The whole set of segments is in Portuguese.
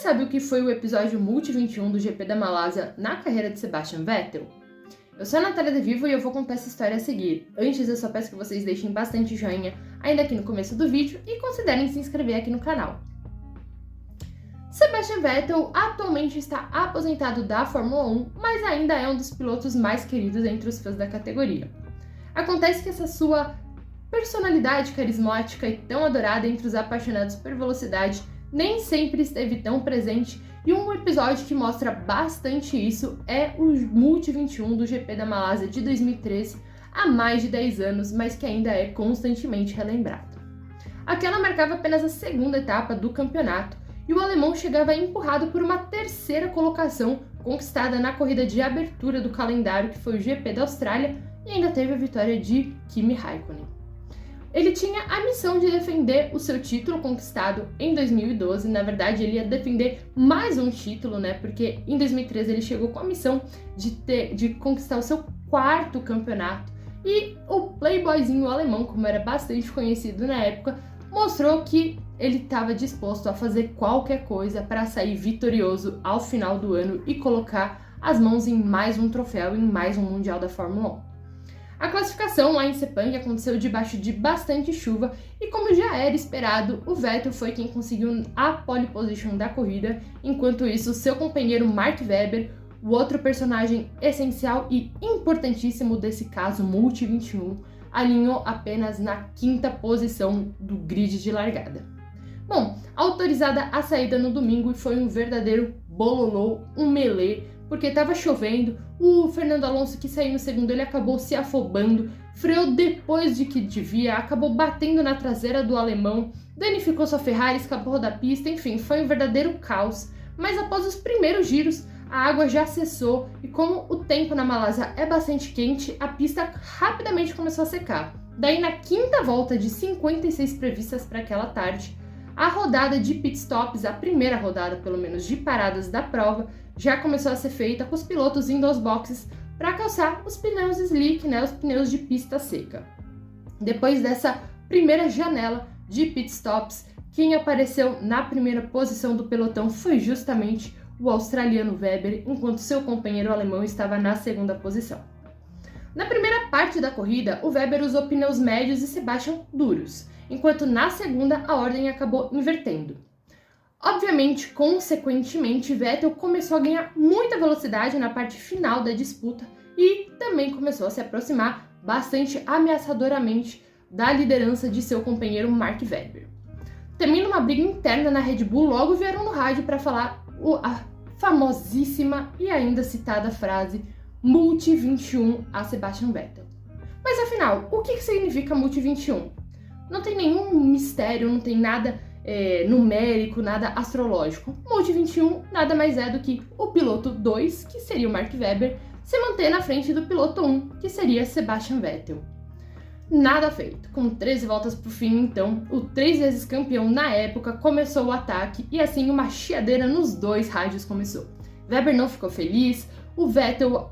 sabe o que foi o episódio Multi 21 do GP da Malásia na carreira de Sebastian Vettel? Eu sou a Natália De Vivo e eu vou contar essa história a seguir. Antes, eu só peço que vocês deixem bastante joinha ainda aqui no começo do vídeo e considerem se inscrever aqui no canal. Sebastian Vettel atualmente está aposentado da Fórmula 1, mas ainda é um dos pilotos mais queridos entre os fãs da categoria. Acontece que essa sua personalidade carismática e tão adorada entre os apaixonados por velocidade nem sempre esteve tão presente, e um episódio que mostra bastante isso é o Multi 21 do GP da Malásia de 2013, há mais de 10 anos, mas que ainda é constantemente relembrado. Aquela marcava apenas a segunda etapa do campeonato, e o alemão chegava empurrado por uma terceira colocação conquistada na corrida de abertura do calendário, que foi o GP da Austrália, e ainda teve a vitória de Kimi Räikkönen. Ele tinha a missão de defender o seu título conquistado em 2012, na verdade ele ia defender mais um título, porque em 2013 ele chegou com a missão de conquistar o seu quarto campeonato, e o playboyzinho alemão, como era bastante conhecido na época, mostrou que ele estava disposto a fazer qualquer coisa para sair vitorioso ao final do ano e colocar as mãos em mais um troféu, em mais um Mundial da Fórmula 1. A classificação lá em Sepang aconteceu debaixo de bastante chuva e, como já era esperado, o Vettel foi quem conseguiu a pole position da corrida. Enquanto isso, seu companheiro Mark Webber, o outro personagem essencial e importantíssimo desse caso Multi 21, alinhou apenas na quinta posição do grid de largada. Bom, autorizada a saída no domingo, foi um verdadeiro bololô, um melee, porque estava chovendo. O Fernando Alonso, que saiu no segundo, ele acabou se afobando, freou depois de que devia, acabou batendo na traseira do alemão, danificou sua Ferrari, escapou da pista, enfim, foi um verdadeiro caos. Mas após os primeiros giros, a água já cessou e, como o tempo na Malásia é bastante quente, a pista rapidamente começou a secar. Daí, na quinta volta de 56 previstas para aquela tarde, a rodada de pitstops, a primeira rodada pelo menos de paradas da prova, já começou a ser feita com os pilotos indo aos boxes para calçar os pneus slick, os pneus de pista seca. Depois dessa primeira janela de pitstops, quem apareceu na primeira posição do pelotão foi justamente o australiano Webber, enquanto seu companheiro alemão estava na segunda posição. Na primeira parte da corrida, o Webber usou pneus médios e Sebastian duros, enquanto na segunda a ordem acabou invertendo. Obviamente, consequentemente, Vettel começou a ganhar muita velocidade na parte final da disputa e também começou a se aproximar bastante ameaçadoramente da liderança de seu companheiro Mark Webber. Temendo uma briga interna na Red Bull, logo vieram no rádio para falar a famosíssima e ainda citada frase Multi 21 a Sebastian Vettel. Mas afinal, o que significa Multi 21? Não tem nenhum mistério, não tem nada numérico, nada astrológico. Multi 21 nada mais é do que o piloto 2, que seria o Mark Webber, se manter na frente do piloto 1, que seria Sebastian Vettel. Nada feito. Com 13 voltas pro fim, então, o 3 vezes campeão na época começou o ataque e assim uma chiadeira nos dois rádios começou. Webber não ficou feliz, o Vettel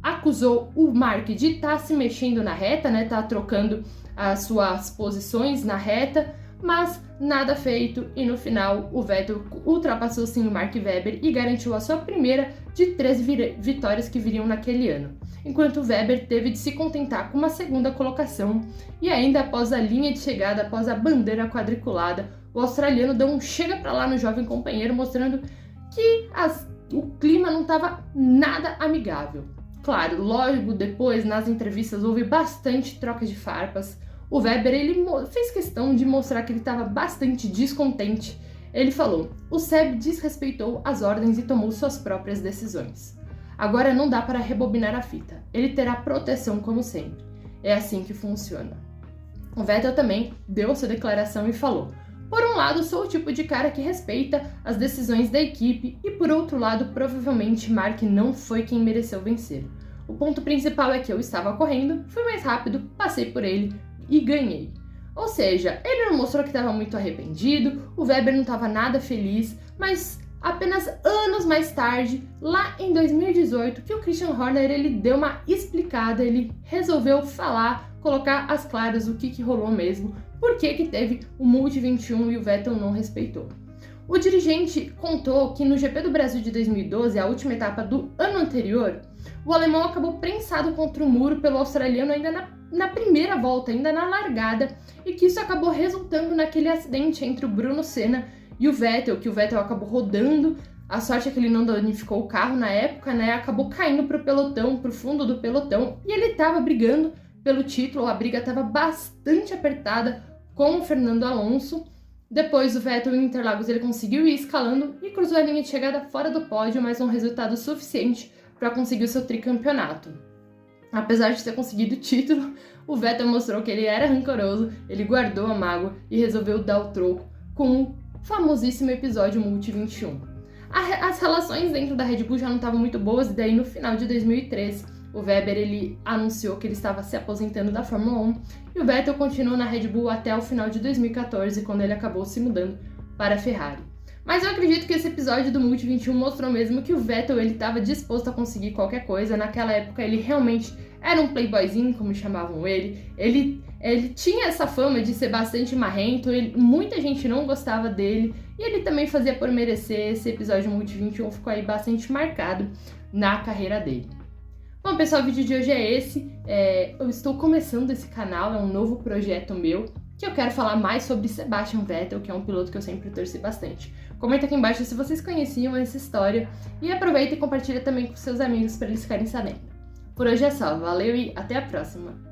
acusou o Mark de estar se mexendo na reta, tá trocando as suas posições na reta, mas nada feito e no final o Vettel ultrapassou sim o Mark Webber e garantiu a sua primeira de 13 vitórias que viriam naquele ano, enquanto o Webber teve de se contentar com uma segunda colocação e ainda após a linha de chegada, após a bandeira quadriculada, o australiano deu um chega pra lá no jovem companheiro, mostrando que o clima não estava nada amigável. Claro, logo depois, nas entrevistas, houve bastante troca de farpas. O Webber, ele fez questão de mostrar que ele estava bastante descontente. Ele falou: o Seb desrespeitou as ordens e tomou suas próprias decisões. Agora não dá para rebobinar a fita. Ele terá proteção como sempre. É assim que funciona. O Vettel também deu sua declaração e falou: por um lado, sou o tipo de cara que respeita as decisões da equipe e por outro lado, provavelmente Mark não foi quem mereceu vencer. O ponto principal é que eu estava correndo, fui mais rápido, passei por ele e ganhei. Ou seja, ele não mostrou que estava muito arrependido, o Webber não estava nada feliz, mas apenas anos mais tarde, lá em 2018, que o Christian Horner ele deu uma explicada, ele resolveu falar, colocar às claras o que rolou mesmo, por que teve o Multi 21 e o Vettel não respeitou. O dirigente contou que no GP do Brasil de 2012, a última etapa do ano anterior, o alemão acabou prensado contra o muro pelo australiano ainda na primeira volta, ainda na largada, e que isso acabou resultando naquele acidente entre o Bruno Senna e o Vettel, que o Vettel acabou rodando. A sorte é que ele não danificou o carro na época, né? Acabou caindo pro pelotão, pro fundo do pelotão, e ele estava brigando pelo título, a briga estava bastante apertada com o Fernando Alonso. Depois o Vettel em Interlagos ele conseguiu ir escalando e cruzou a linha de chegada fora do pódio, mas um resultado suficiente para conseguir o seu tricampeonato. Apesar de ter conseguido o título, o Vettel mostrou que ele era rancoroso, ele guardou a mágoa e resolveu dar o troco com o famosíssimo episódio Multi 21. As relações dentro da Red Bull já não estavam muito boas, e daí no final de 2013 o Webber ele anunciou que ele estava se aposentando da Fórmula 1 e o Vettel continuou na Red Bull até o final de 2014, quando ele acabou se mudando para a Ferrari. Mas eu acredito que esse episódio do Multi 21 mostrou mesmo que o Vettel ele estava disposto a conseguir qualquer coisa. Naquela época ele realmente era um playboyzinho, como chamavam ele. Ele tinha essa fama de ser bastante marrento, muita gente não gostava dele e ele também fazia por merecer. Esse episódio do Multi 21 ficou aí bastante marcado na carreira dele. Bom, pessoal, o vídeo de hoje é esse. Eu estou começando esse canal, é um novo projeto meu, que eu quero falar mais sobre Sebastian Vettel, que é um piloto que eu sempre torci bastante. Comenta aqui embaixo se vocês conheciam essa história e aproveita e compartilha também com seus amigos para eles ficarem sabendo. Por hoje é só, valeu e até a próxima!